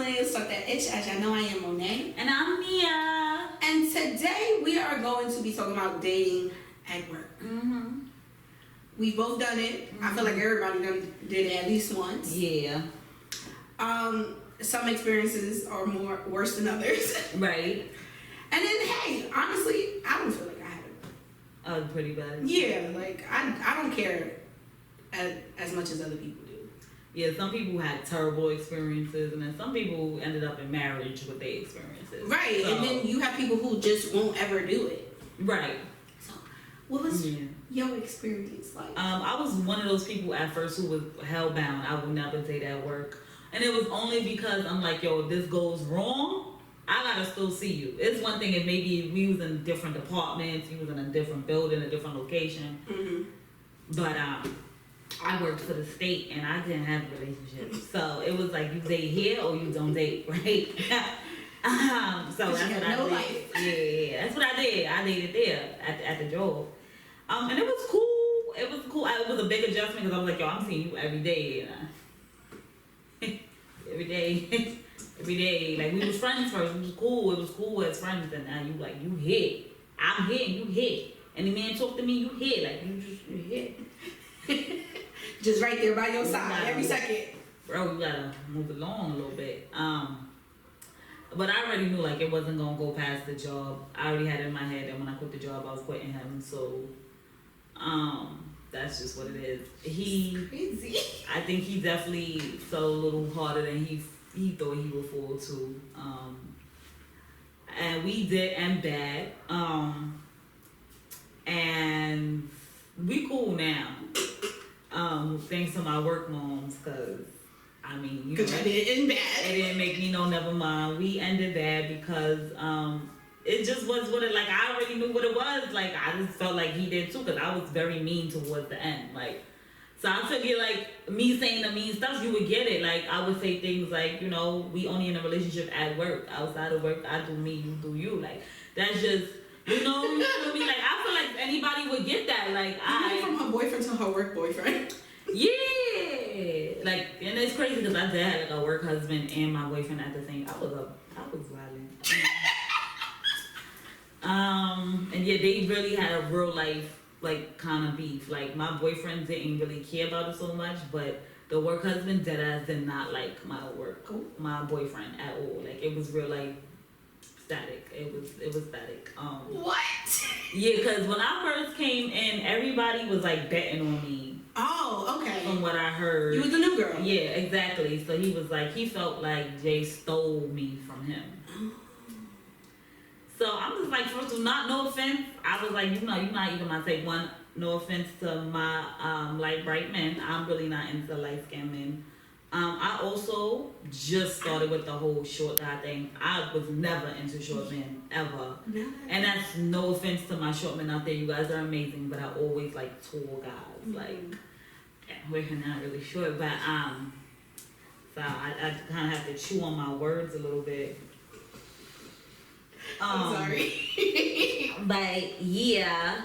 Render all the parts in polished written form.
Millennials Talk That Itch. As y'all know, I am Monet. And I'm Mia. And today we are going to be talking about dating at work. Mm-hmm. We've both done it. Mm-hmm. I feel like everybody did it at least once. Yeah. Some experiences are worse than others. Right. And then, hey, honestly, I don't feel like I had it. Oh, pretty bad. Yeah, like, I don't care as much as other people do. Yeah, some people had terrible experiences, and then some people ended up in marriage with their experiences. Right, so, and then you have people who just won't ever do it. Right. So, what was your experience like? I was one of those people at first who was hellbound. I would never date at work. And it was only because I'm like, yo, if this goes wrong, I gotta still see you. It's one thing if maybe we was in different departments, you was in a different building, a different location. Mm-hmm. But I worked for the state and I didn't have relationships. So it was like you date here or you don't date, right? So that's what I did. Life. Yeah, that's what I did. I dated there at the job. And it was cool. It was cool. It was a big adjustment because I was like, yo, I'm seeing you every day. Every day. Every day. Like, we was friends first. It was cool. It was cool as friends. And now you hit. I'm hit and you hit. And the man talk to me, you hit. Like, you hit. Just right there by your side every second. Bro, you gotta move along a little bit. But I already knew, like, it wasn't gonna go past the job. I already had it in my head that when I quit the job, I was quitting him. So, that's just what it is. Crazy. I think he definitely fell a little harder than he thought he would fall to. And we did end bad. And we cool now. Thanks to my work moms, cause I mean, you know, I did it in bad. It didn't make me know never mind. We ended bad because it just was what it, like, I already knew what it was. Like, I just felt like he did too, because I was very mean towards the end. Like, so I figured, like, me saying the mean stuff, you would get it. Like, I would say things like, you know, we only in a relationship at work. Outside of work, I do me, you do you. Like, that's just, you know what I mean? Like, I feel like anybody would get that. Like, you went from her boyfriend to her work boyfriend. Yeah. Like, and it's crazy because I did have like a work husband and my boyfriend at the same. I was violent. And yeah, they really had a real life, like, kind of beef. Like, my boyfriend didn't really care about it so much, but the work husband did not like my boyfriend at all. Like, it was real, like, static. It was static. What? Yeah, because when I first came in, everybody was like betting on me. Oh, okay. From what I heard. You was the new girl. Yeah, exactly. So he was like, he felt like Jay stole me from him. So I'm just like, first of all, no offense. I was like, you're not even my type one. No offense to my light bright men. I'm really not into light skinned men. I also just started with the whole short guy thing. I was never into short men, ever. No. And that's no offense to my short men out there. You guys are amazing, but I always like tall guys. Mm-hmm. Like, we're not really short, but so I kind of have to chew on my words a little bit. I'm sorry. But yeah.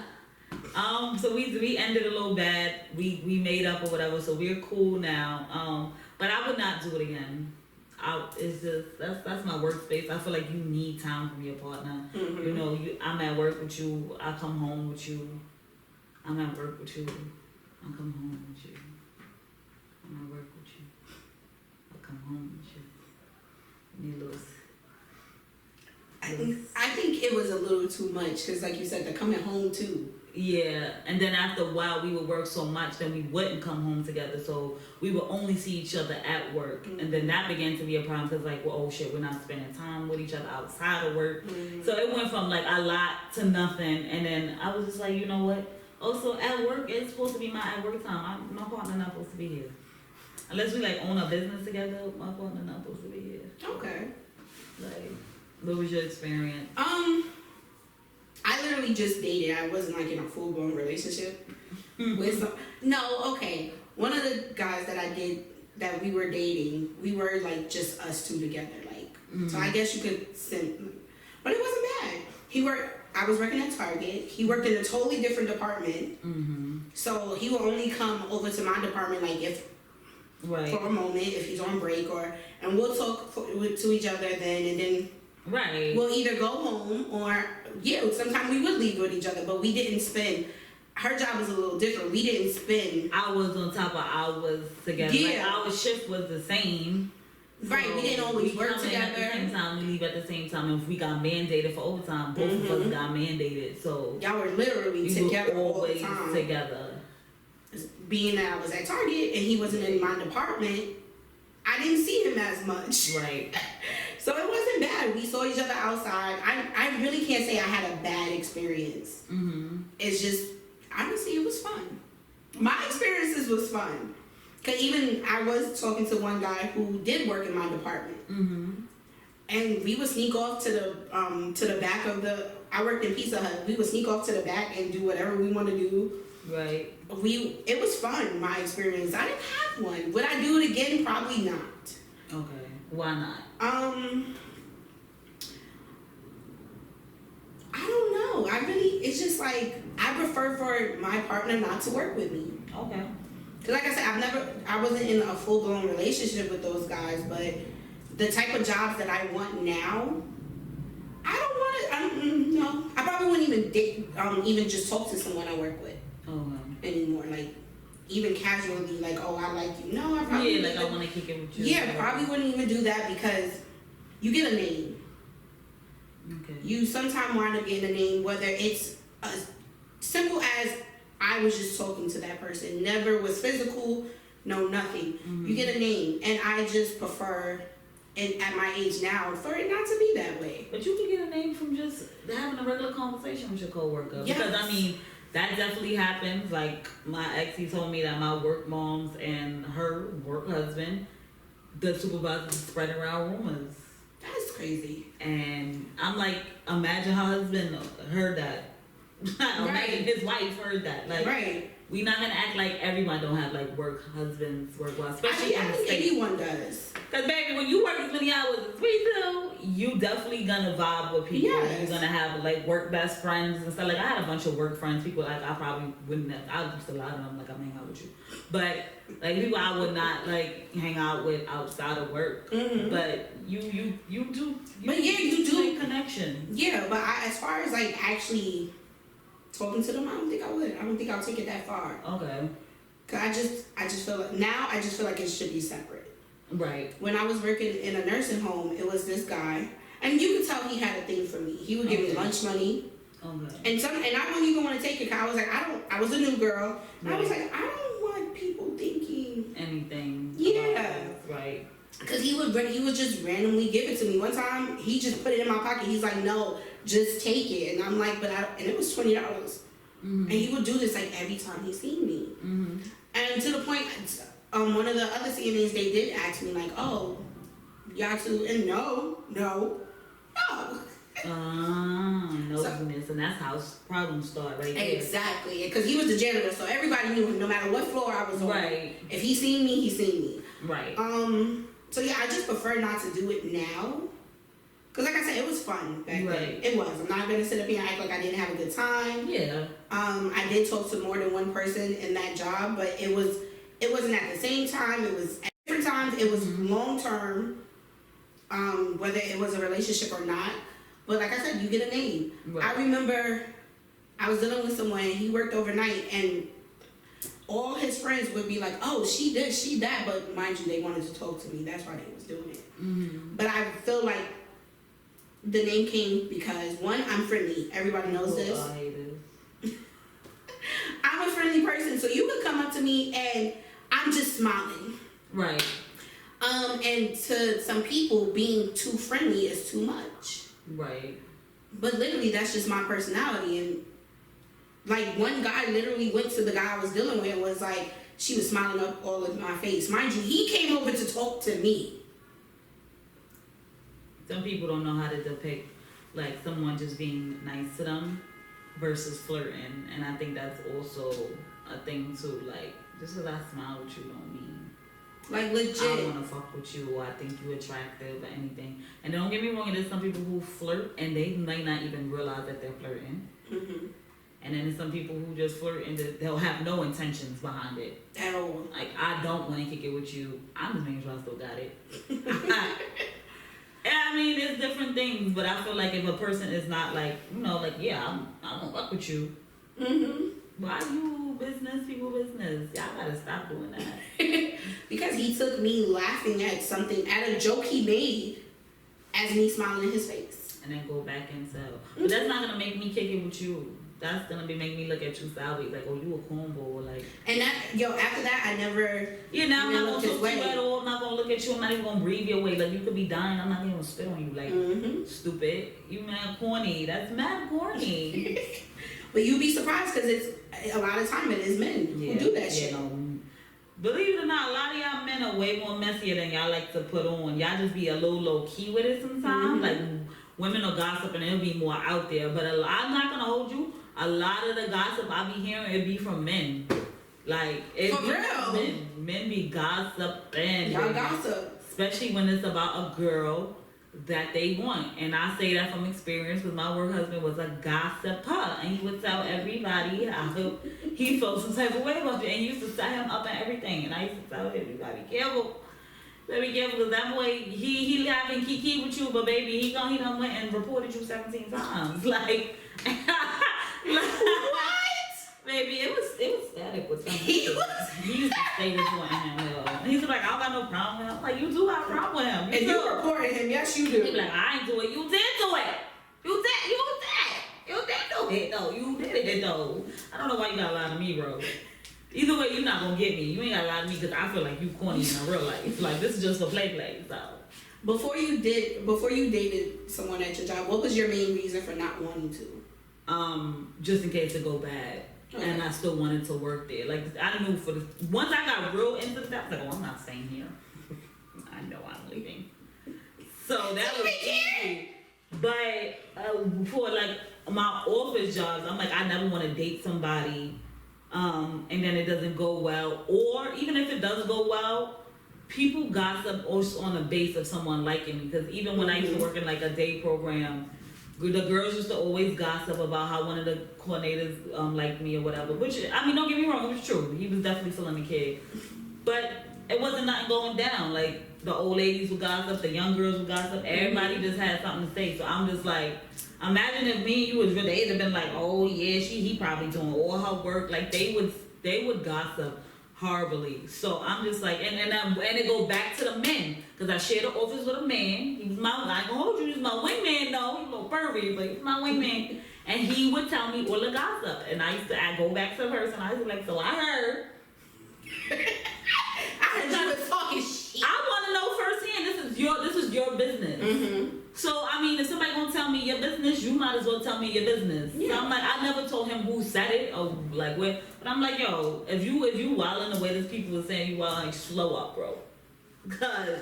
So we ended a little bad. We made up or whatever, so we're cool now. But I would not do it again. It's just that's my workspace. I feel like you need time from your partner. Mm-hmm. You know, I'm at work with you. I come home with you. I'm at work with you. I come home with you. I'm at work with you. I come home with you. You need a little. I think it was a little too much because, like you said, they're coming home too. Yeah, and then after a while, we would work so much that we wouldn't come home together. So we would only see each other at work, mm-hmm. And then that began to be a problem because, like, well, oh shit, we're not spending time with each other outside of work. Mm-hmm. So it went from like a lot to nothing, and then I was just like, you know what? Also, at work, it's supposed to be my at work time. My partner not supposed to be here, unless we like own a business together. My partner not supposed to be here. Okay. Like, what was your experience? I literally just dated. I wasn't like in a full blown relationship with some. No, okay. One of the guys that we were dating, we were like just us two together. Like, mm-hmm. So I guess you could send, but it wasn't bad. I was working at Target. He worked in a totally different department. Mm-hmm. So he would only come over to my department like if right. for a moment if he's on break, and we'll talk to each other then, and then right. we'll either go home or sometimes we would leave with each other, but we didn't spend. Her job was a little different. We didn't spend hours on top of hours together. Yeah. Like our shift was the same. Right, So we didn't always work come in together. at the same time, we leave at the same time. And if we got mandated for overtime, both of us got mandated. So y'all were literally we together were all the always time. together. Being that I was at Target and he wasn't in my department, I didn't see him as much. Right. So it wasn't bad. We saw each other outside. I really can't say I had a bad experience. Mm-hmm. It's just, honestly, it was fun. My experiences was fun. Because even I was talking to one guy who did work in my department. Mm-hmm. And we would sneak off to the back of I worked in Pizza Hut. We would sneak off to the back and do whatever we want to do. Right. It was fun, my experience. I didn't have one. Would I do it again? Probably not. Okay. Why not? I don't know. It's just like, I prefer for my partner not to work with me. Okay. Cause like I said, I wasn't in a full-blown relationship with those guys, but the type of jobs that I want now, no. I probably wouldn't even just talk to someone I work with anymore. Like, even casually, like, oh, I like you. No, I probably I want to kick it with you. Yeah, probably wouldn't even do that because you get a name. Okay. You sometimes wind up getting a name, whether it's as simple as I was just talking to that person, never was physical, no nothing. Mm-hmm. You get a name, and I just prefer, and at my age now, for it not to be that way. But you can get a name from just having a regular conversation with your coworker. Yes. Because I mean, that definitely happens. Like my ex, he told me that my work moms and her work husband, the supervisors spread around rumors. That's crazy. And I'm like, imagine her husband heard that. Imagine his wife heard that. Like, right. We not gonna act like everyone don't have like work husbands, work wives, especially in the think States. anyone does. Cause baby, when you work as many hours as we do, you definitely gonna vibe with people. Yes. You're gonna have like work best friends and stuff. Like I had a bunch of work friends. People like I probably wouldn't have. I used to lie to them like I'm hanging out with you, but like people I would not like hang out with outside of work. Mm-hmm. But you do. But yeah, you do make connections. Yeah, but as far as like actually talking to them, I don't think I would. I don't think I'll take it that far. Okay. Cause I just feel like now I just feel like it should be separate. Right. When I was working in a nursing home, it was this guy, and you could tell he had a thing for me. He would give me lunch money, okay. and I don't even want to take it. Cause I was like, I was a new girl, and I was like, I don't want people thinking anything. Yeah. Right. Cause he would just randomly give it to me. One time, he just put it in my pocket. He's like, no, just take it, and I'm like, and it was $20. Mm-hmm. And he would do this like every time he seen me. Mm-hmm. And to the point, one of the other CNAs, they did ask me like, oh, y'all too? And no. Nosiness, and that's how problems start right there. Exactly, because he was the janitor, so everybody knew him no matter what floor I was on. Right. If he seen me, he seen me. Right. So yeah, I just prefer not to do it now. Cause like I said, it was fun back then. It was. I'm not gonna sit up here and act like I didn't have a good time. Yeah. I did talk to more than one person in that job, but it wasn't at the same time. It was at different times. It was long term. Whether it was a relationship or not. But like I said, you get a name. Right. I remember I was dealing with someone. He worked overnight, and all his friends would be like, "Oh, she this, she that," but mind you, they wanted to talk to me. That's why they was doing it. Mm-hmm. But I feel like the name came because, one, I'm friendly. Everybody knows this. I hate it. I'm a friendly person, so you could come up to me and I'm just smiling. Right. And to some people, being too friendly is too much. Right. But literally, that's just my personality. And like, one guy literally went to the guy I was dealing with and was like, she was smiling up all in my face. Mind you, he came over to talk to me. Some people don't know how to depict like someone just being nice to them versus flirting, and I think that's also a thing too. Like, just because I smile with you don't mean like legit I want to fuck with you or I think you attractive or anything. And don't get me wrong, there's some people who flirt and they might not even realize that they're flirting. Mm-hmm. And then there's some people who just flirt and they'll have no intentions behind it. At all. Like, I don't want to kick it with you. I'm just making sure I still got it. I mean, it's different things, but I feel like if a person is not like, you know, like, yeah, I'm gonna fuck with you. Why you business, people business? Y'all gotta stop doing that. Because he took me laughing at something, at a joke he made, as me smiling in his face. And then go back and tell. But that's not gonna make me kick it with you. That's gonna make me look at you sideways, like, oh, you a cornball, like. And that, after that, I never. Yeah, now I'm not gonna talk to you at all. I'm not gonna look at you. I'm not even gonna breathe your way. Like, you could be dying. I'm not even gonna spit on you. Like, stupid. You mad corny. That's mad corny. But you'd be surprised because it's a lot of time it is men who do that shit. No. Believe it or not, a lot of y'all men are way more messier than y'all like to put on. Y'all just be a little low key with it sometimes. Like, women will gossip and it'll be more out there. But I'm not gonna hold you. A lot of the gossip I be hearing, it be from men. Like, it For be real? from men. Men be gossiping. Y'all gossip. Especially when it's about a girl that they want. And I say that from experience because my work husband was a gossiper. And he would tell everybody how he felt some type of way about you. And he used to set him up and everything. And I used to tell everybody, be careful. Be careful because that boy, he having kiki with you, but baby, he done went and reported you 17 times. Like, What? Baby, it was static with something. He used to stay reporting him. He's like, I don't got no problem with him. Like, you do have a problem with him. You reported him, yes you do. He be like, I ain't do it. You did do it. You did do it. No, you did it though. I don't know why you gotta lie to me, bro. Either way, you're not gonna get me. You ain't gotta lie to me because I feel like you corny in real life. Like, this is just a play. So. Before you dated someone at your job, what was your main reason for not wanting to? Just in case it go bad. Okay. And I still wanted to work there. Like, I don't know, once I got real into that, I was like, oh, I'm not staying here. I know I'm leaving. So that was easy. But for like my office jobs, I'm like, I never want to date somebody and then it doesn't go well. Or even if it does go well, people gossip also on the base of someone liking me. Because even when I used to work in like a day program, the girls used to always gossip about how one of the coordinators liked me or whatever. Which, I mean, don't get me wrong, it was true. He was definitely feeling the kid. But it wasn't nothing going down. Like, the old ladies would gossip, the young girls would gossip. Everybody just had something to say. So I'm just like, imagine if me and you was really, they'd have been like, oh yeah, he probably doing all her work. Like, they would gossip horribly. So I'm just like, and it go back to the men, because I shared the office with a man. He was I ain't gonna hold you, he was my wingman though. He a little pervy, but he was my wingman. And he would tell me all the gossip. And I go back to the person, I was like, so I heard. I heard you was talking shit. I want to know firsthand. This is your business. So I mean, if somebody gonna tell me your business, you might as well tell me your business. Yeah. So I'm like, I never told him who said it or like where, but I'm like, yo, if you wildin' the way these people were saying you wildin', like, slow up, bro. Cause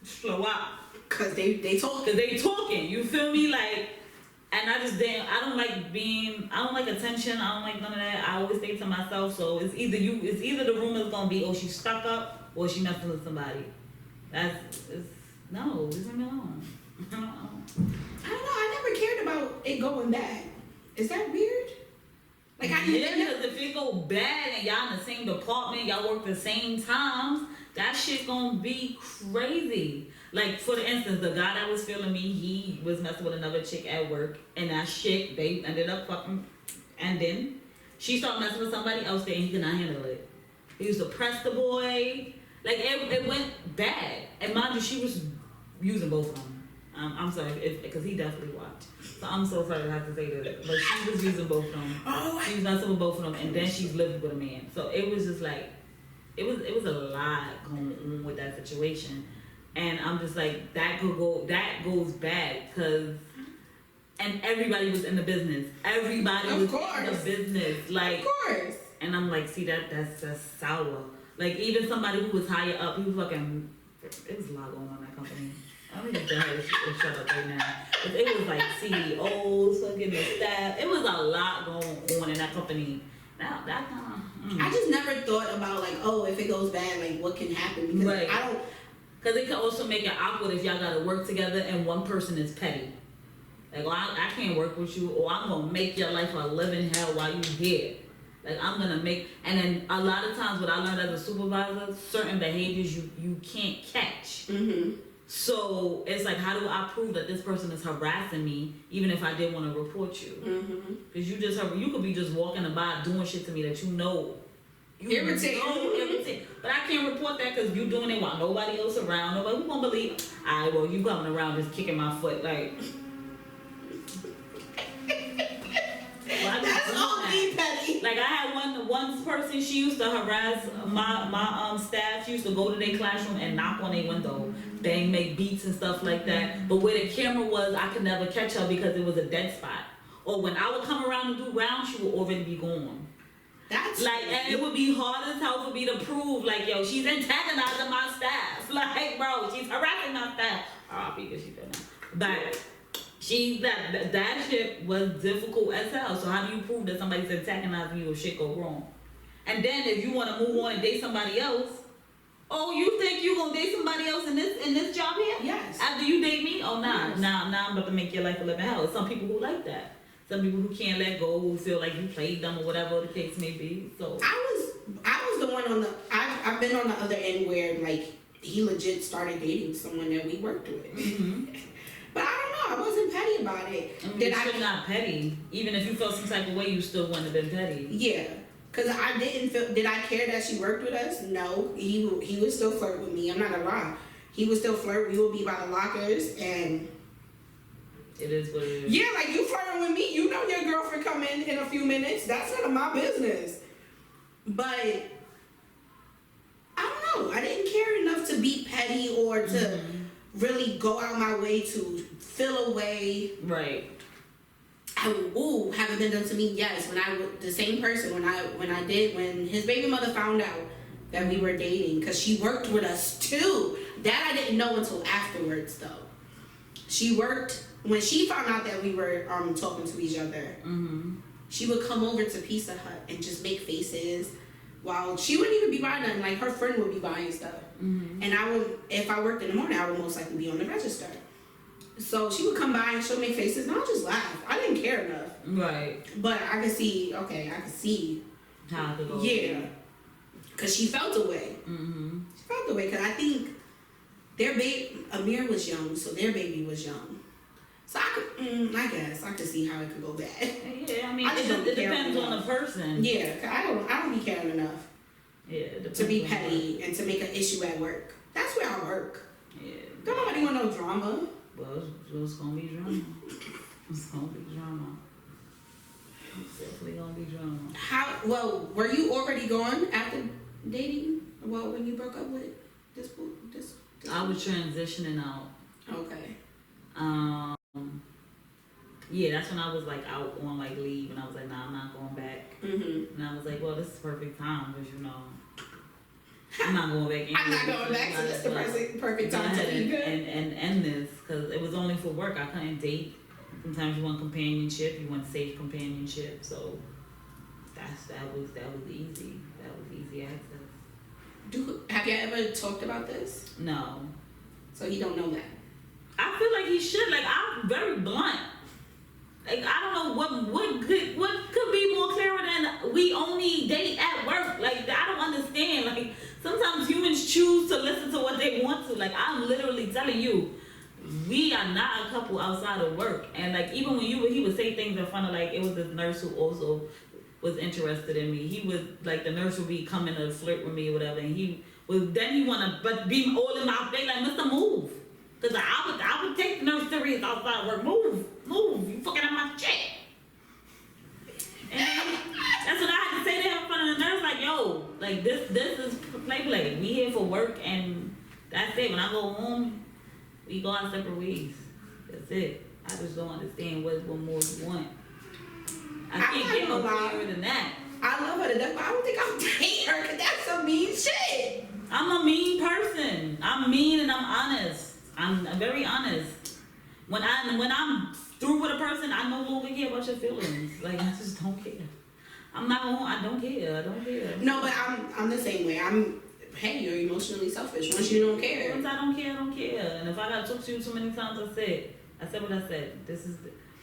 slow up. Cause they talking. Cause they talking. You feel me? Like, and I don't like attention. I don't like none of that. I always stay to myself. So it's either the rumor's gonna be, oh, she's stuck up or she messing with somebody. No, leave me alone. I don't know. I never cared about it going bad. Is that weird? Like, because if it go bad and y'all in the same department, y'all work the same times, that shit gonna be crazy. Like, for the instance, the guy that was feeling me, he was messing with another chick at work, and that chick, they ended up fucking, and then she started messing with somebody else there, and he could not handle it. He used to press the boy. Like, it went bad. And mind you, she was using both of them. I'm sorry, because he definitely watched. So I'm so sorry to have to say that. But she was using both of them. She was messing with both of them, and then she's living with a man. So it was just like, it was a lot going on with that situation. And I'm just like, that goes bad, because, and everybody was in the business. Everybody was in the business. Like, of course. And I'm like, see, that's sour. Like, even somebody who was higher up, he was fucking, it was a lot going on in that company. I don't even think I shut up right now. But it was like CEOs, fucking the staff. It was a lot going on in that company. That kind of. I just never thought about, like, oh, if it goes bad, like, what can happen? Because right. I don't. Because it can also make it awkward if y'all gotta work together and one person is petty. Like, oh, I can't work with you, or I'm gonna make your life a living hell while you here. Like, I'm gonna make, and then a lot of times what I learned as a supervisor, certain behaviors you can't catch. Mm-hmm. So it's like, how do I prove that this person is harassing me, even if I did want to report you? Because you could be just walking about doing shit to me that you know. Irritating. But I can't report that because you doing it while nobody else around. Nobody who gonna believe. Alright, well, you coming around just kicking my foot like. That's all me, petty. Like, I had one person, she used to harass my staff. She used to go to their classroom and knock on their window, bang, make beats and stuff like that. But where the camera was, I could never catch her because it was a dead spot. Or when I would come around and do rounds, she would already be gone. That's like, and it would be hard as hell for me to prove, like, yo, she's antagonizing my staff. Like, bro, she's harassing my staff. R.I.P. because she's done that. But that shit was difficult as hell. So how do you prove that somebody's antagonizing you or shit go wrong? And then if you want to move on and date somebody else, oh, you think you gonna date somebody else in this job here? Yes. After you date me? Oh, nah, yes. nah, I'm about to make your life a living hell. Some people who like that. Some people who can't let go, who feel like you played them or whatever the case may be. So I was the one on the. I've been on the other end where like he legit started dating someone that we worked with. Mm-hmm. But I don't know. I wasn't petty about it. I mean, you're still not petty. Even if you felt some type of way, you still wouldn't have been petty. Yeah. Cause I didn't feel. Did I care that she worked with us? No. He would still flirt with me. I'm not gonna lie. He would still flirt. We would be by the lockers and. It is what it is. Yeah, like you flirting with me. You know your girlfriend come in a few minutes. That's none of my business. But I don't know. I didn't care enough to be petty or to really go out my way to feel away. Right. Haven't been done to me? Yes. The same person when his baby mother found out that we were dating, because she worked with us too. That I didn't know until afterwards though. She worked. When she found out that we were talking to each other, she would come over to Pizza Hut and just make faces while she wouldn't even be buying nothing. Like her friend would be buying stuff. And if I worked in the morning, I would most likely be on the register. So she would come by and she'll make faces and I'll just laugh. I didn't care enough. Right. But I could see, how to go. Yeah. Because she felt a way. She felt a way because I think Amir was young, so their baby was young. So I guess I could see how it could go bad. Yeah, I mean, it depends on the person. Yeah, cause I don't be caring enough. Yeah, to be petty and to make an issue at work. That's where I work. Yeah. Don't nobody want no drama. Well, it's gonna be drama. It's gonna be drama. It's definitely gonna be drama. Well, were you already gone after dating? Well, when you broke up with this I was transitioning out. Okay. Yeah, that's when I was like out on like leave, and I was like, nah, I'm not going back. And I was like, well, this is perfect time because I'm not going back. I'm not going back, so this is the perfect time to leave. And end this because it was only for work. I couldn't date. Sometimes you want companionship, you want safe companionship. So that was easy. That was easy access. Have you ever talked about this? No. So you don't know that. I feel like he should. Like, I'm very blunt. Like, I don't know what could be more clearer than we only date at work. Like, I don't understand. Like, sometimes humans choose to listen to what they want to. Like, I'm literally telling you, we are not a couple outside of work. And like, even when he would say things in front of, like, it was this nurse who also was interested in me. He would, like, the nurse would be coming to flirt with me or whatever, and he want to be all in my face, like, Mr. Move. Because I would take the nurse serious outside work. Move, you fucking up my check. And that's what I had to say to him in front of the nurse, like, yo, like, this is play. We here for work, and that's it. When I go home, we go our separate ways. That's it. I just don't understand what more you want. I can't get no clearer than that. I love her to death, but I don't think I'll date her because that's some mean shit. I'm a mean person. I'm mean and I'm honest. I'm very honest. When I'm through with a person, I no longer care about your feelings. Like, I just don't care. I don't care. No, but I'm the same way. Hey, you're emotionally selfish. Once you don't care. Once I don't care. And if I gotta talk to you so many times, that's it. I said what I said.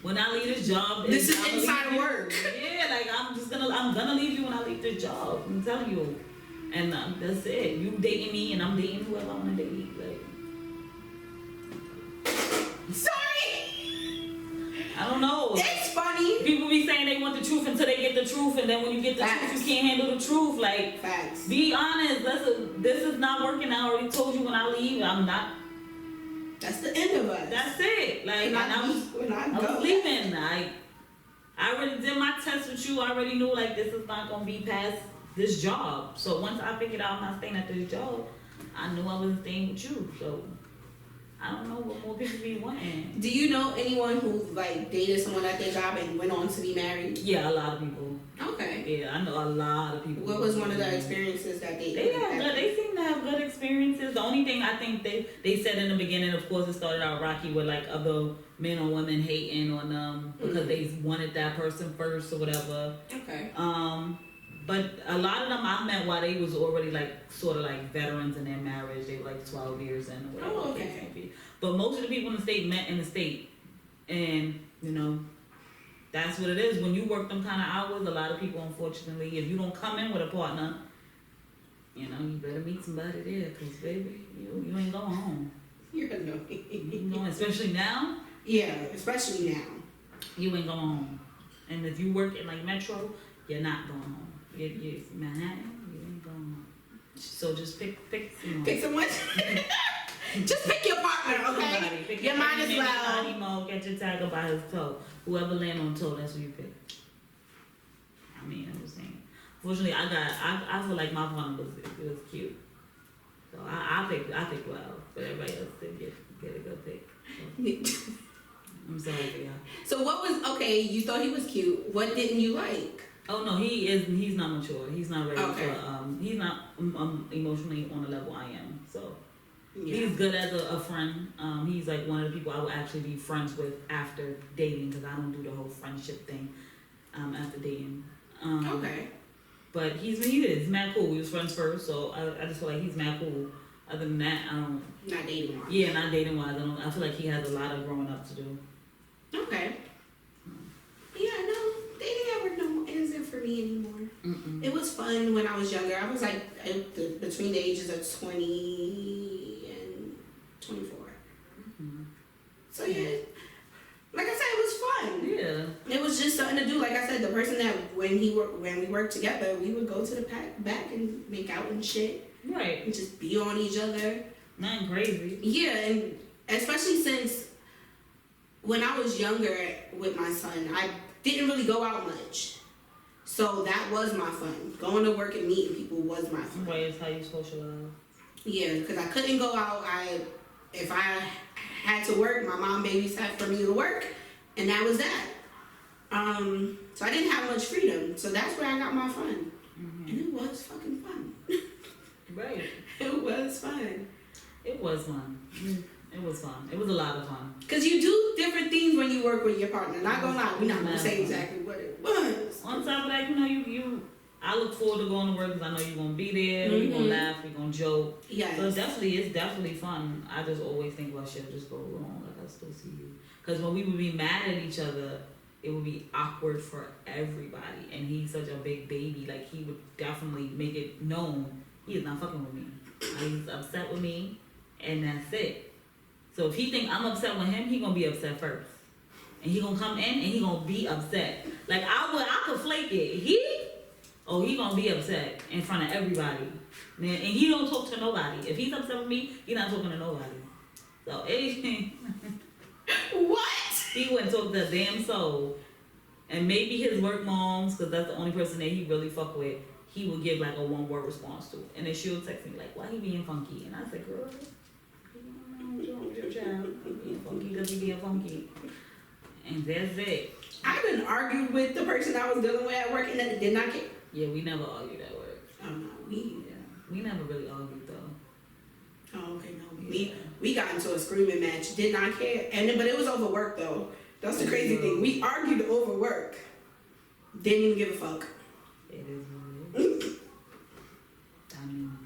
When I leave this job. This is inside work. Yeah, like I'm gonna leave you when I leave this job. I'm telling you. And that's it. You dating me and I'm dating whoever I wanna date. Like. Sorry! I don't know. It's funny. People be saying they want the truth until they get the truth, and then when you get the Facts. truth, you can't handle the truth. Like, Facts. Be honest. This is not working. I already told you when I leave, I'm not. That's the end of us. That's it. Like, I was leaving. I already did my test with you. I already knew like this is not gonna be past this job. So once I figured out I'm not staying at this job, I knew I wasn't staying with you. So. I don't know what more people be wanting. Do you know anyone who like dated someone at their job and went on to be married? Yeah, a lot of people. Okay. Yeah, I know a lot of people. What was one of the experiences that they They seem to have good experiences. The only thing I think they said in the beginning, of course, it started out rocky with like other men or women hating on them because they wanted that person first or whatever. Okay. But a lot of them I met while they was already like sort of like veterans in their marriage. They were like 12 years in or whatever. Oh, okay. But most of the people in the state met in the state. And, you know, that's what it is. When you work them kind of hours, a lot of people, unfortunately, if you don't come in with a partner, you know, you better meet somebody there. Because, baby, you ain't going home. You're annoying. You ain't going, especially now. Yeah, especially now. You ain't going home. And if you work in like Metro, you're not going home. You're Manhattan, you ain't going home. So just pick someone. Pick someone. Just pick your partner, okay? Pick you might as well. Animal, get your tiger by his toe. Whoever land on toe, that's who you pick. I mean, I'm just saying. Fortunately, I feel like my partner was cute. So I picked well, but everybody else did get a good pick. So. I'm sorry for y'all. So what was, okay, you thought he was cute. What didn't you like? Oh no, he's not mature. He's not ready okay. for, he's not emotionally on the level I am. So yeah. He's good as a friend. He's like one of the people I would actually be friends with after dating because I don't do the whole friendship thing after dating. Okay. But he is mad cool. We was friends first, so I just feel like he's mad cool. Other than that, I don't. Not dating wise. Yeah, not dating wise. I feel like he has a lot of growing up to do. Okay. Yeah, no, dating ever isn't for me anymore. Mm-mm. It was fun when I was younger. I was like between the ages of 20 and 24. Mm-hmm. So yeah, like I said, it was fun. Yeah. It was just something to do. Like I said, the person that when we worked together, we would go to the back and make out and shit. Right. And just be on each other. Nothing crazy. Yeah, and especially since when I was younger with my son, I didn't really go out much. So that was my fun. Going to work and meeting people was my fun. Right, it's how you socialize. Yeah, because I couldn't go out. If I had to work, my mom babysat for me to work, and that was that. So I didn't have much freedom. So that's where I got my fun. Mm-hmm. And it was fucking fun. Right. It was fun. It was fun. It was fun. It was a lot of fun. Because you do different things when you work with your partner. Not gonna lie, we're not gonna say exactly what it was. On top of that, I look forward to going to work because I know you're gonna be there. Mm-hmm. You're gonna laugh. You're gonna joke. Yeah. So it's definitely fun. I just always think about shit just go wrong. Like I still see you. Because when we would be mad at each other, it would be awkward for everybody. And he's such a big baby. Like he would definitely make it known he is not fucking with me. He's upset with me, and that's it. So if he think I'm upset with him, he gonna be upset first. And he gonna come in and he gonna be upset. Like I could flake it. He gonna be upset in front of everybody. Man, and he don't talk to nobody. If he's upset with me, he not talking to nobody. So what? He wouldn't talk to a damn soul. And maybe his work moms, because that's the only person that he really fuck with, he would give like a one-word response to. And then she'll text me like, why he being funky? And I said, girl, what's wrong with your child? He being funky because he being funky. And that's it. I've been argued with the person I was dealing with at work and that did not care. Yeah, we never argued at work. Oh no, we never really argued though. Oh, okay, no. We got into a screaming match, did not care. But it was over work though. That's the crazy thing. We argued over work. Didn't even give a fuck. It is what it is. I mean,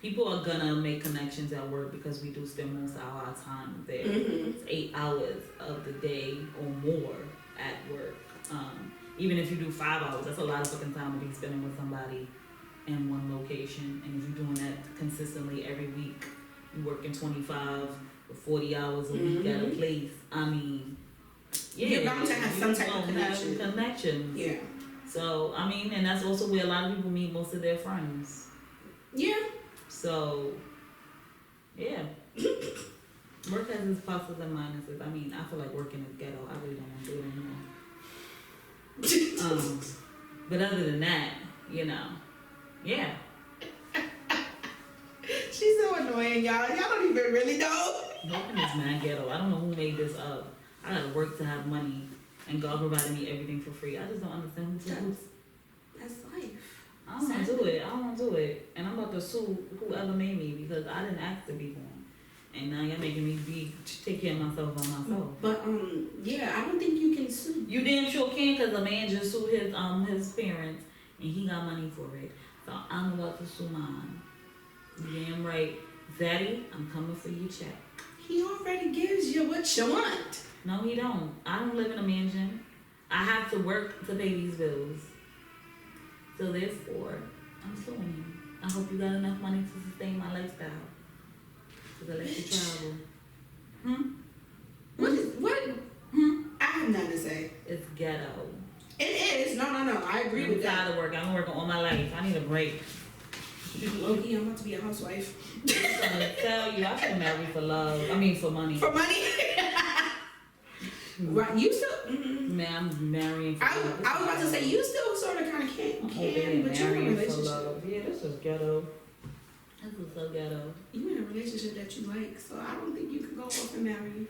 people are gonna make connections at work because we do spend most of our time there. It's 8 hours of the day or more at work. Even if you do 5 hours, that's a lot of fucking time to be spending with somebody in one location. And if you're doing that consistently every week, you working 25 or 40 hours a week at a place. I mean, yeah, you're bound to have some type of connection. Yeah. So, I mean, and that's also where a lot of people meet most of their friends. Yeah. So, yeah. Work has its pluses and minuses. I mean, I feel like working is ghetto. I really don't want to do it anymore. But other than that, you know, yeah. She's so annoying, y'all. Y'all don't even really know. Working is mad ghetto. I don't know who made this up. I gotta work to have money, and God provided me everything for free. I just don't understand who's. That's life. I don't want to do it. I don't want to do it. And I'm about to sue whoever made me because I didn't ask to be born. And now you're making me take care of myself by myself. But yeah, I don't think you can sue. You damn sure can, because a man just sued his parents and he got money for it. So I'm about to sue mine. You damn right. Zaddy, I'm coming for your check. He already gives you what you want. No, he don't. I don't live in a mansion. I have to work to pay these bills. So therefore, I'm suing him. I hope you got enough money to sustain my lifestyle. To let you travel. What? I have nothing to say. It's ghetto. It is. No. I agree with that. I'm tired of work. I've been working all my life. I need a break. Loki, I'm about to be a housewife. I'm trying to tell you, I should marry for love. I mean, for money. For money? Right. You still. Man, I'm marrying for love. I was about to say, you still sort of kind of can, but you're in a relationship. Love. Yeah, this is ghetto. This is so ghetto. You in a relationship that you like, so I don't think you can go off and marry.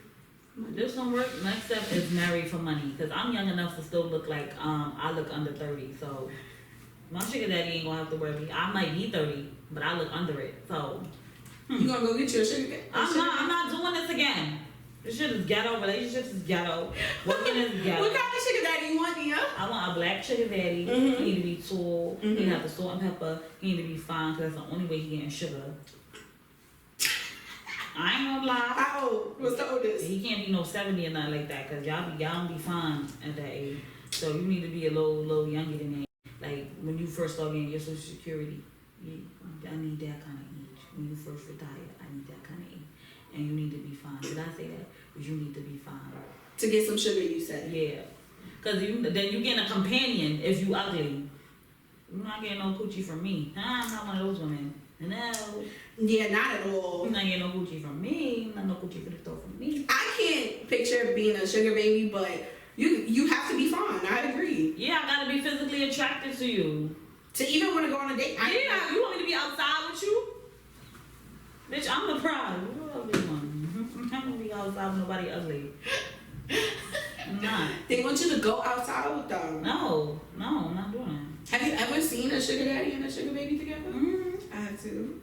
This don't work. Next step is marry for money, because I'm young enough to still look like I look under 30. So my sugar daddy ain't gonna have to worry. I might be 30, but I look under it. So you gonna go get your sugar daddy? I'm not doing this again. This shit is ghetto. Relationships is ghetto. Working is ghetto. What kind of sugar daddy you want, Nia? I want a black sugar daddy. He need to be tall. He need to have the salt and pepper. He need to be fine, because that's the only way he getting sugar. I ain't gonna lie. How old? What's the oldest? He can't be no 70 or nothing like that, because y'all don't be fine at that age. So you need to be a little younger than that. Like when you first start getting your Social Security, I need that kind of age. When you first retire, I need that kind of age. And you need to be fine. Did I say that? But you need to be fine. To get some sugar, you said? Yeah. Because then you getting a companion if you ugly. You're not getting no coochie from me. I'm not one of those women. No. Yeah, not at all. You're not getting no coochie from me. Not no coochie for the store from me. I can't picture being a sugar baby, but you have to be fine. I agree. Yeah, I gotta be physically attracted to you. To even want to go on a date? You want me to be outside with you? Bitch, I'm the prize. What ugly one? I'm not gonna be outside with nobody ugly. I'm not. They want you to go outside with them. No, I'm not doing it. Have you ever seen a sugar daddy and a sugar baby together? I had to.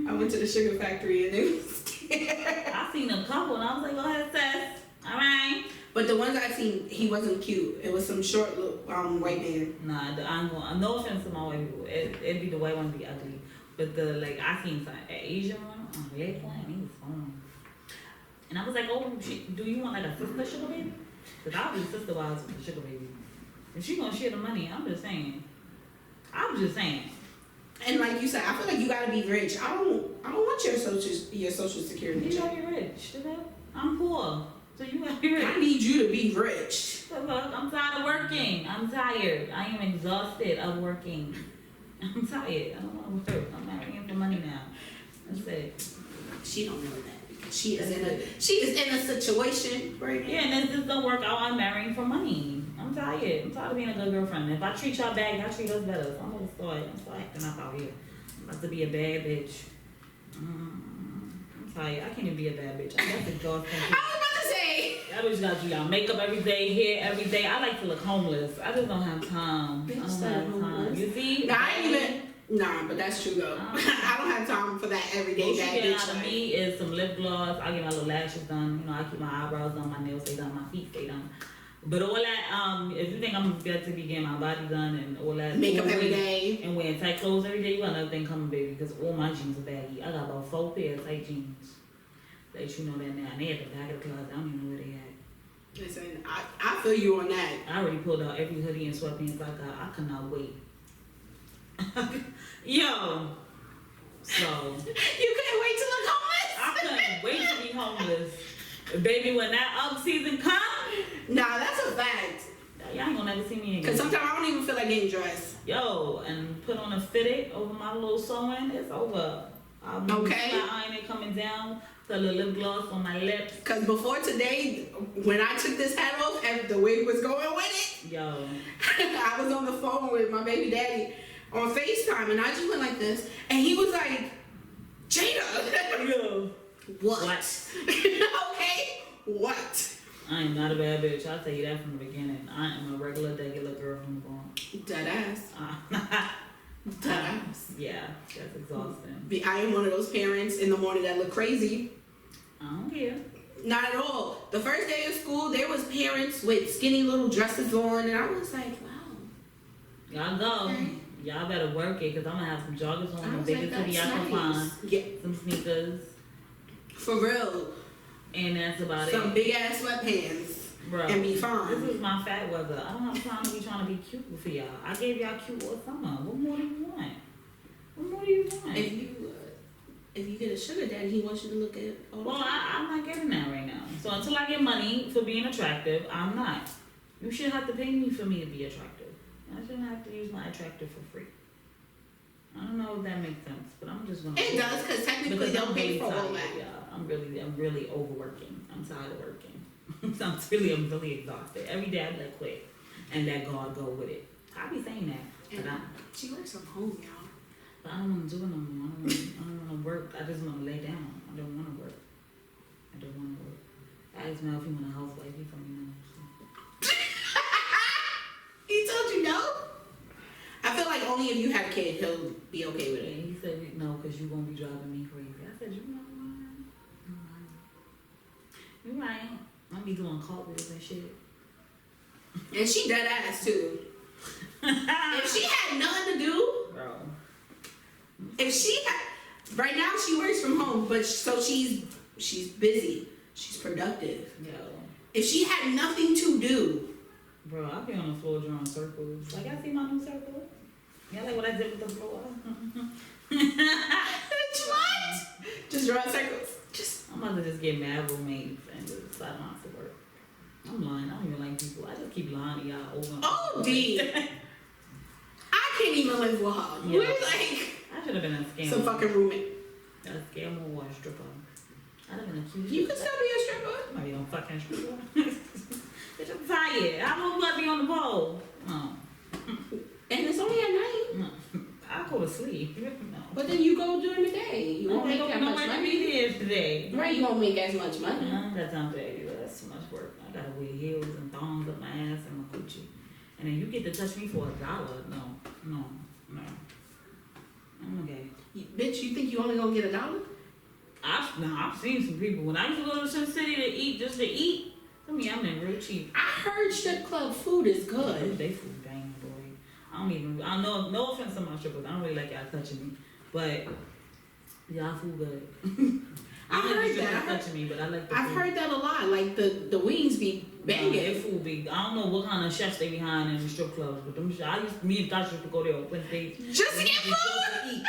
I went to the sugar factory and it was scared. I seen a couple and I was like, go ahead, sis. All right. But the ones I seen, he wasn't cute. It was some short white man. Nah, I'm going. No offense to my white people. It'd be the white ones be ugly. But I seen some Asian one, leg one, and he was fine. And I was like, oh, do you want like a sister sugar baby? Because I'll be sister wives with the sugar baby. If she gonna share the money, I'm just saying. And like you said, I feel like you gotta be rich. I don't want your social security. You gotta be rich. I'm poor, so you gotta be rich. I need you to be rich. I'm tired of working. I'm tired. I am exhausted of working. I'm tired. I don't want to work. I'm marrying for money now. That's it. She don't know that because she is in a situation right now. Yeah, and this don't work out. I'm marrying for money. I'm tired. I'm tired of being a good girlfriend. If I treat y'all bad, y'all treat us better. So I'm gonna start acting up out here. I'm about to be a bad bitch. I'm tired. I can't even be a bad bitch. I'm just exhausted. I was about to say. That bitch gotta do y'all makeup every day, hair every day. I like to look homeless. I just don't have time. Bitch, I don't have time. You see? Nah, but that's true though. I don't have time for that everyday bad bitch. What you get out of me is some lip gloss. I get my little lashes done. You know, I keep my eyebrows done, my nails stay done, my feet stay done. But all that, if you think I'm about to be getting my body done and all that makeup every day and wearing tight clothes every day, you got another thing coming, baby, because all my jeans are baggy. I got about 4 pairs of tight jeans. Let you know that now. And they at the back of the closet. I don't even know where they at. Listen, I feel you on that. I already pulled out every hoodie and sweatpants I got. I cannot wait. Yo. So. You couldn't wait to look homeless? I couldn't wait to be homeless. Baby, when that up season comes. Nah, that's a fact. Y'all ain't gonna never see me again. Because sometimes I don't even feel like getting dressed. Yo, and put on a fitted over my little sewing. It's over. I'm okay. iron it coming down. Put a little lip gloss on my lips. Because before today, when I took this hat off, and the wig was going with it. Yo. I was on the phone with my baby daddy on FaceTime, and I just went like this, and he was like, Jada. Yo. What? Okay? What? I am not a bad bitch. I'll tell you that from the beginning. I am a regular girl from the Bronx. Dead ass. Dead ass. Yeah, that's exhausting. I am one of those parents in the morning that look crazy. I don't care. Not at all. The first day of school, there was parents with skinny little dresses on, and I was like, wow. Y'all go. Okay. Y'all better work it, because I'm going to have some joggers on, the biggest hoodie I can find. Yeah. Some sneakers. For real. And that's about it. Some big ass sweatpants. Bro, and be fine. This is my fat weather. I don't have time to be trying to be cute for y'all. I gave y'all cute all summer. What more do you want? What more do you want? If you get a sugar daddy, he wants you to look at all the time. I'm not getting that right now. So until I get money for being attractive, I'm not. You shouldn't have to pay me for me to be attractive. I shouldn't have to use my attractive for free. I don't know if that makes sense, but I'm just gonna. It does, because technically they'll pay for all that. Yeah, I'm really overworking. I'm tired of working. I'm really exhausted. Every day I let quit, and let God go with it. I be saying that, but she works from home, y'all. But I don't want to do it no more. I don't want to work. I just want to lay down. I don't want to work. I asked Mel if he want a housewife. He told me no. So. He told you no? I feel like only if you have a kid, he'll be okay with it. He said no, because you won't be driving me crazy. I said, you know what? You're right. I'll be doing cartwheels and shit. And she dead ass too. If she had nothing to do, bro. If she had, right now she works from home, but so she's busy, she's productive. Yo. If she had nothing to do, bro, I'll be on the floor drawing circles. Like, I see my new circle. Yeah, like what I did with the floor. What? Just drawing circles. I'm about to just get mad roommates and just start lying for work. I'm lying. I don't even like people. I just keep lying to y'all over and over. Oh, D. I can't even live with her. Yeah. We're like. I should have been a scammer. Some fucking roommate. A scammer or a stripper. I'd have been a cute. You could still be a stripper. Might be a fucking stripper. Bitch, I'm tired. I won't be on the pole. No. And it's only at night. No. I'll go to sleep. No. But then you go during the day. You won't make that much money. Today. Right, you won't make as much money. I don't got time for that either. That's too much work. I gotta wear heels and thongs up my ass and my coochie. And then you get to touch me for $1. No. I'm okay. Bitch, you think you only gonna get $1? I've seen some people. When I used to go to some city to eat, just to eat, I mean, I'm in real cheap. I heard strip club food is good. They food bang, boy. I know, no offense to my strippers. I don't really like y'all touching me. But y'all food good. I heard that. Touching me, but I like the I've food. heard that a lot. Like the wings be banging. Their food be. I don't know what kind of chefs they behind in the strip clubs, but them. Me and Tasha used to go there on Wednesdays just to get food. To eat.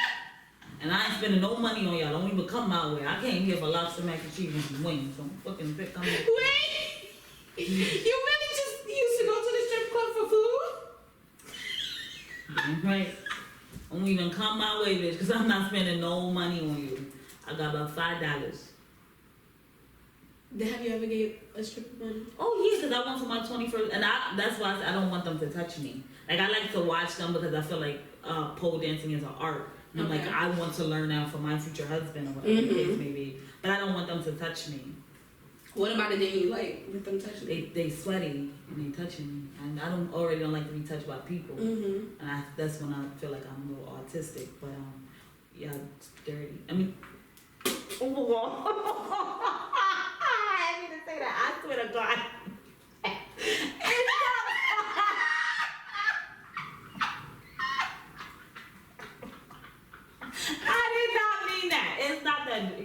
And I ain't spending no money on y'all. Don't even come my way. I came here for lobster mac and cheese and some wings. So fucking pick come here. Wait, you really just used to go to the strip club for food? Right. Don't even come my way, bitch, because I'm not spending no money on you. I got about $5. Have you ever gave a stripper money? Oh yeah, because I went for my 21st, and that's why I don't want them to touch me. Like, I like to watch them because I feel like pole dancing is an art. And I'm like, I want to learn that for my future husband or whatever the case may be. But I don't want them to touch me. What about it? Then you like with them touching me? They sweaty and they touching me, and I don't like to be touched by people. And that's when I feel like I'm a little autistic. But yeah, it's dirty. I mean, I didn't say that. I swear to God.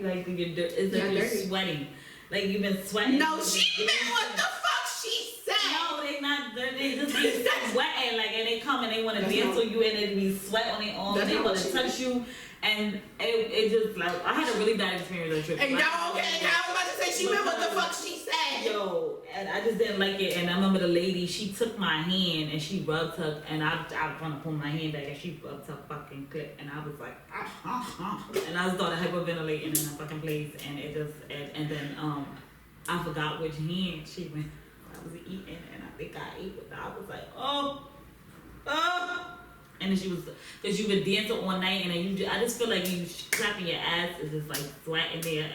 like it's like you're sweating. Like you've been sweating. No, she meant what the fuck she said. No, they not. They just be sweating. Like, and they come and they want to dance with you, and they be sweat on their arms. They want to touch you, and it just like I had a really bad experience on the trip. And y'all okay? I was about to say she meant what the fuck she said. Yo, and I just didn't like it. And I remember the lady, she took my hand and she rubbed her, and I was trying to pull my hand back, and she rubbed her fucking clit, and I was like, and I started hyperventilating in a fucking place, and it just, and then I forgot which hand she went. I was eating, and I think I ate with her. I was like, oh. And then she was, because you been dancing all night, and then I just feel like you clapping your ass is just like flat in there.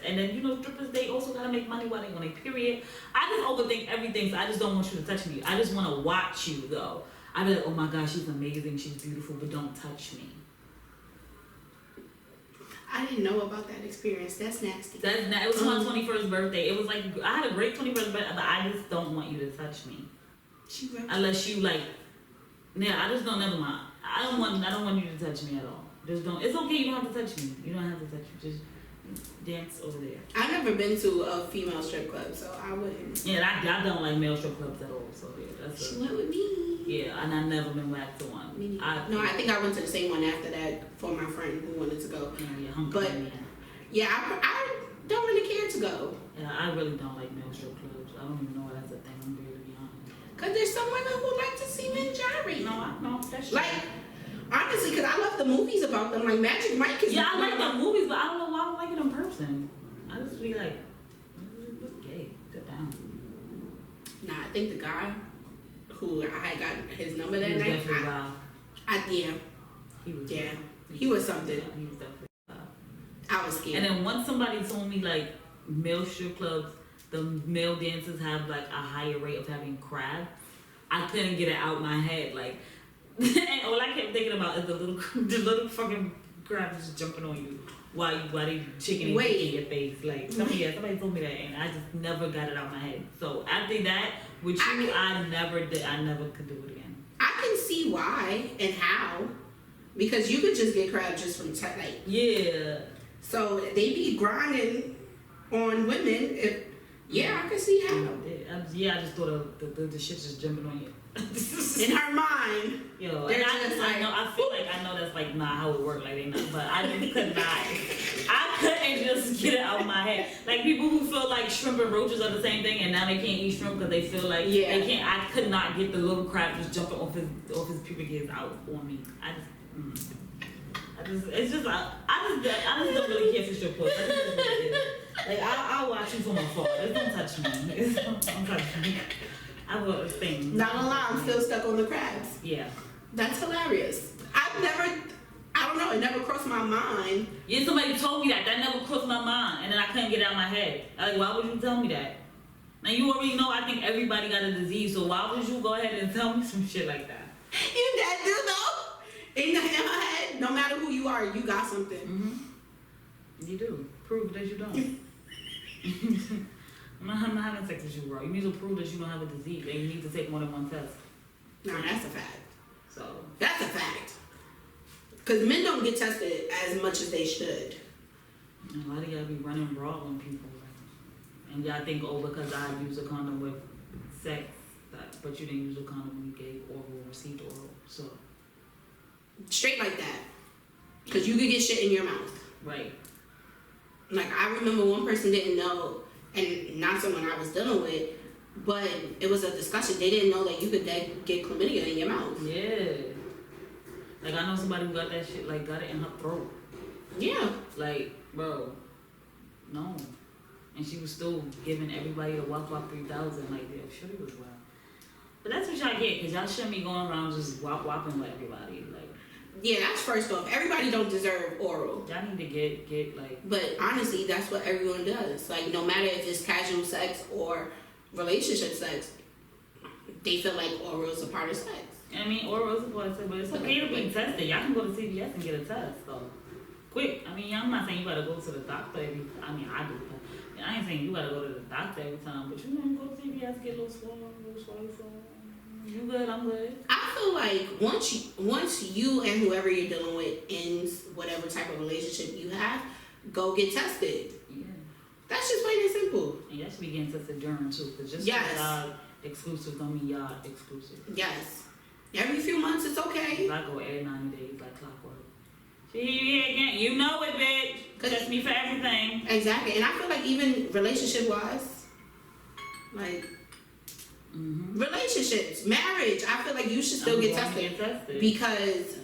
And then, you know, strippers, they also gotta make money while they on their period. I just overthink everything, so I just don't want you to touch me. I just want to watch you, though. I be like, oh my gosh, she's amazing, she's beautiful, but don't touch me. I didn't know about that experience. That's nasty. It was my 21st birthday. It was like, I had a great 21st birthday, but I just don't want you to touch me. Unless you like, yeah, I just don't, never mind. I don't want you to touch me at all. Just don't. It's okay. You don't have to touch me. You don't have to touch me. Just dance over there. I've never been to a female strip club, so I wouldn't. Yeah, I don't like male strip clubs at all. So yeah, she went with me. Yeah, and I've never been back to one. I think I went to the same one after that for my friend who wanted to go. But yeah, I don't really care to go. Yeah, I really don't like male strip clubs. I don't even know why that's a thing. I'm really to be honest. Cause there's some women who like to see men gyrate. No, I know that's like honestly, cause I love the movies about them. Like Magic Mike is. Yeah, I like the movies, but I don't know why I don't like it in person. I just be like, gay. Sit down. Nah, I think the guy who I got his number that night. Yeah. He was something. Yeah, he was definitely wild. I was scared. And then once somebody told me like male strip clubs, the male dancers have like a higher rate of having crabs. I couldn't get it out my head. Like, and all I kept thinking about is the little fucking crabs just jumping on you while they shaking their dick in your face. Like somebody told me that, and I just never got it out my head. So after that, with you, I never could do it again. I can see why and how, because you could just get crabs just from like yeah. So they be grinding on women. I can see how. Yeah, I just thought the shit's just jumping on you. In her mind. Yo, and I feel like I know that's like not how it works, like they know, but I just could not. I couldn't just get it out of my head. Like people who feel like shrimp and roaches are the same thing, and now they can't eat shrimp because they feel like they can't. I could not get the little crab just jumping off his pubic hairs out on me. I just don't really care for strip clubs. Like I'll watch you from afar. Just don't touch me. Don't touch me. I have a thing. Not gonna lie, I'm still stuck on the crabs. Yeah. That's hilarious. I don't know, it never crossed my mind. Yeah, somebody told me that. That never crossed my mind. And then I couldn't get it out of my head. Like, why would you tell me that? Now, you already know I think everybody got a disease, so why would you go ahead and tell me some shit like that? You that do though? In my head, no matter who you are, you got something. Mm-hmm. You do. Prove that you don't. I'm not having sex with you, bro. You need to prove that you don't have a disease, and you need to take more than one test. No, that's a fact. So that's a fact. Because men don't get tested as much as they should. And why do y'all be running raw on people? And y'all think, because I use a condom with sex, but you didn't use a condom when you gave oral or received oral. So straight like that. Because you could get shit in your mouth. Right. Like I remember one person didn't know. And not someone I was dealing with, but it was a discussion. They didn't know that you could get chlamydia in your mouth. Yeah. Like, I know somebody who got that shit, like, got it in her throat. Yeah. Like, bro, no. And she was still giving everybody the Wop 3000. Like, yeah, sure it was wild. But that's what y'all get, because y'all shouldn't be going around just whopping with everybody. Like, yeah, that's first off. Everybody don't deserve oral. Y'all need to get like... But honestly, that's what everyone does. Like, no matter if it's casual sex or relationship sex, they feel like oral is a part of sex. I mean, oral is a part of sex, but it's okay to be tested. Y'all can go to CVS and get a test, though. Quick. I mean, I'm not saying you gotta go to the doctor every... I mean, I do. But I ain't saying you gotta go to the doctor every time, but you know, go to CVS, get a little swallow. You good, I'm good. I feel like once you and whoever you're dealing with ends whatever type of relationship you have, go get tested. Yeah. That's just plain and simple. And y'all should be getting tested during too, because just Yes. because y'all exclusive don't mean y'all exclusive. Yes. Every few months, it's okay. I go every 90 days like clockwork. See you again. You know it, bitch. Test me for everything. Exactly. And I feel like even relationship-wise, like, relationships, marriage, I feel like you should still get tested because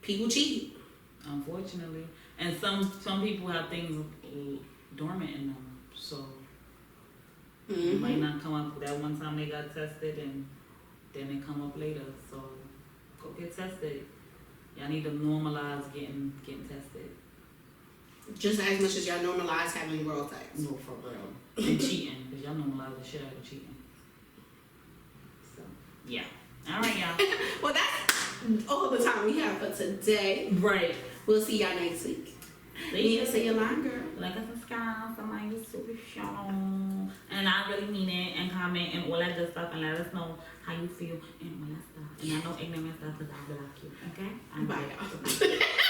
people cheat. Unfortunately. And some people have things dormant in them. So it might not come up that one time they got tested and then they come up later. So go get tested. Y'all need to normalize getting tested. Just as much as y'all normalize having world sex. No, for real. And cheating, because y'all normalize the shit out of cheating. So, yeah. All right, y'all. Well, that's all the time we have for today. Right. We'll see y'all next week. See Say your line, girl. Like us subscribe, somebody is super show. And I really mean it, and comment and all that good stuff, and let us know how you feel and all that stuff. And I know ignorant stuff because I block you, okay? Bye, y'all.